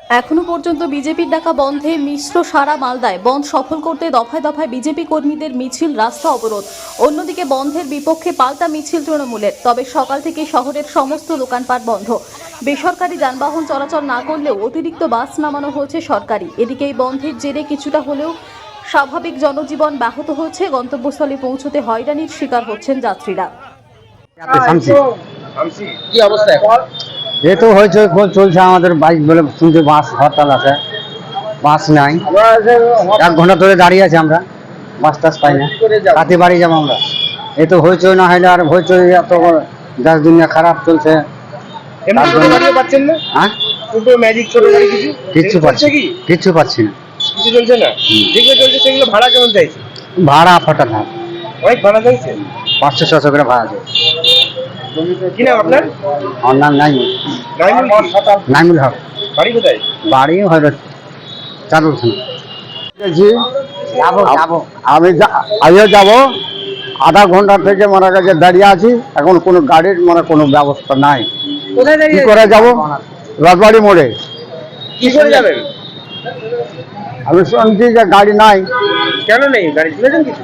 এখনো পর্যন্ত বিজেপির ডাকা বন্ধে মিশ্র সারা মালদায় বন্ধ সফল করতে দফায় দফায় বিজেপি কর্মীদের মিছিল, রাস্তা অবরোধ। অন্যদিকে বন্ধের বিপক্ষে পাল্টা মিছিল তৃণমূলের। তবে সকাল থেকে শহরের সমস্ত দোকানপাট বন্ধ। বেসরকারি যানবাহন চলাচল না করলেও অতিরিক্ত বাস নামানো হয়েছে সরকারি। এদিকে এই বন্ধের জেরে কিছুটা হলেও স্বাভাবিক জনজীবন ব্যাহত হচ্ছে। গন্তব্যস্থলে পৌঁছতে হয়রানির শিকার হচ্ছেন যাত্রীরা। কি অবস্থা এখন? এ তো হয়েছে চলছে আমাদের বাইক বলে শুনছে বাস হরতাল আছে, বাস নাই। 1 ঘন্টা ধরে দাঁড়িয়ে আছি আমরা, বাস টাস পাই না। রাতে বাড়ি যাবো আমরা। এ তো হইচই না হইলে আর হইচই, এত দেশ দুনিয়া খারাপ চলছে। এমনি তার ছোট জন্য- গাড়িও পাচ্ছেন না? হ্যাঁ, ছোট ম্যাজিক, ছোট গাড়ি কিছু কিচ্ছু পাচ্ছি কি? কিচ্ছু পাচ্ছি না। কিছু চলছে না। যেগুলো চলছে সেগুলো ভাড়া কেমন চাইছে? ভাড়া ফাটা থাক, অনেক ভাড়া চাইছে। 500-600 করে ভাড়া আছে। কি নাম আপনার? আমার নাম নাইমুল। নাইমুল কি? নাইমুল হক। বাড়ি কোথায়? বাড়ি হয়তো চালু আমি যাবো 1/2 ঘন্টা থেকে মনে কাছে দাঁড়িয়ে আছি। এখন কোনো গাড়ির কোনো ব্যবস্থা নাই। কোথায় কি দাঁড়িয়ে করে যাব? রাজবাড়ি মোড়ে। কি করে যাবেন? আমি শুনছি যে গাড়ি নাই। কেন নেই গাড়ি? শুনেছেন কিছু?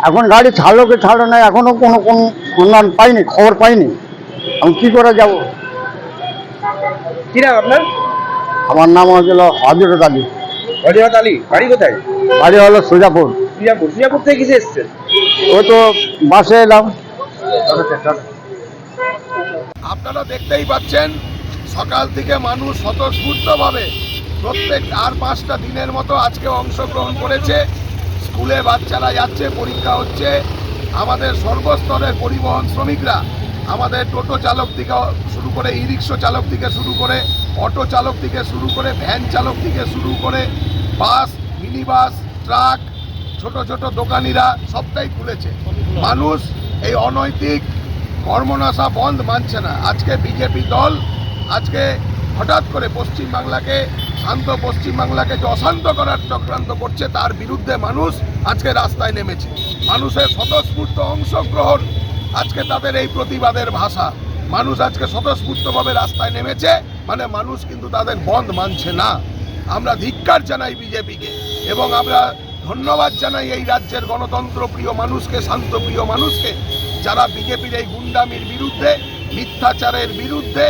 এখন গাড়ি ছাড়লো কি ছাড়লো নাই, এখনো কোনো সন্ধান পাইনি, খবর পাইনি। আমি কি করে যাব? কি নাম আপনার? আমার নাম হচ্ছিল হজরত আলী। হযরত আলী। বাড়ি কোথায়? বাড়ি হলো সুজাপুর। সিঙ্গাপুর। সিঙ্গাপুর থেকে কিসে এসেছেন? ওই তো বাসে এলাম। আপনারা দেখতেই পাচ্ছেন সকাল থেকে মানুষ স্বতঃস্ফূর্তভাবে প্রত্যেক আর 5টা দিনের মতো আজকে অংশগ্রহণ করেছে। স্কুলে বাচ্চারা যাচ্ছে, পরীক্ষা হচ্ছে। আমাদের সর্বস্তরের পরিবহন শ্রমিকরা, আমাদের টোটো চালক থেকে শুরু করে, ই রিক্সা চালক থেকে শুরু করে, অটো চালক থেকে শুরু করে, ভ্যান চালক থেকে শুরু করে, বাস, মিনি বাস, ট্রাক, ছোট ছোট দোকানিরা সবটাই খুলেছে। মানুষ এই অনৈতিক কর্মনাশা বন্ধ মানছে না। আজকে বিজেপি দল আজকে হঠাৎ করে পশ্চিমবাংলাকে, শান্ত পশ্চিমবাংলাকে যে অশান্ত করার চক্রান্ত করছে, তার বিরুদ্ধে মানুষ আজকে রাস্তায় নেমেছে। মানুষের স্বতঃস্ফূর্ত অংশগ্রহণ আজকে তাদের এই প্রতিবাদের ভাষা। মানুষ আজকে স্বতঃস্ফূর্তভাবে রাস্তায় নেমেছে, মানে মানুষ কিন্তু তাদের বন্ধ মানছে না। আমরা ধিক্কার জানাই বিজেপিকে এবং আমরা ধন্যবাদ জানাই এই রাজ্যের গণতন্ত্রপ্রিয় মানুষকে, শান্তপ্রিয় মানুষকে, যারা বিজেপির এই গুন্ডামির বিরুদ্ধে, মিথ্যাচারের বিরুদ্ধে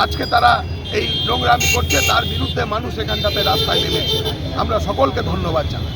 আজকে তারা এই নোংরামি করছে, তার বিরুদ্ধে মানুষ এখানটাতে রাস্তায় নেমেছে। আমরা সকলকে ধন্যবাদ জানাই।